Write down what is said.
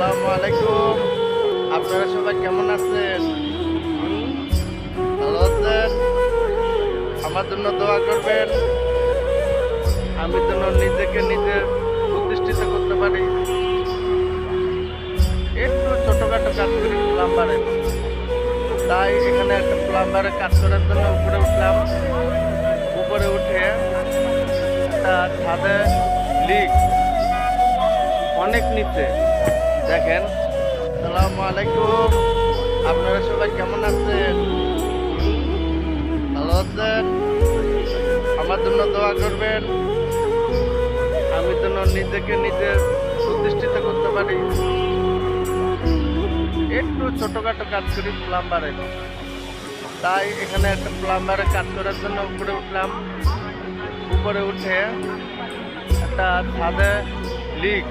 আসসালামু আলাইকুম। আপনারা সবাই কেমন আছেন? ভালো আছেন? আমার জন্য দোয়া করবেন, আমি যেন নিজেকে নিজে প্রতিষ্ঠিত করতে পারি। একটু ছোটখাটো কাজ করি প্লাম্বারের, তাই এখানে একটা প্লাম্বারের কাজ করার জন্য উপরে উঠলাম। উপরে উঠে একটা ছাদে লিক অনেক নিচে, দেখেন। আসসালামু আলাইকুম। আপনারা সবাই কেমন আছেন? ভালো আছেন? আমার জন্য দোয়া করবেন, আমি যেন নিজেকে নিজে প্রতিষ্ঠিত করতে পারি। একটু ছোটখাটো কাজ করি প্লাম্বারের, তাই এখানে একটা প্লাম্বারের কাজ করার জন্য উপরে উঠলাম। উপরে উঠে একটা ছাদে লিক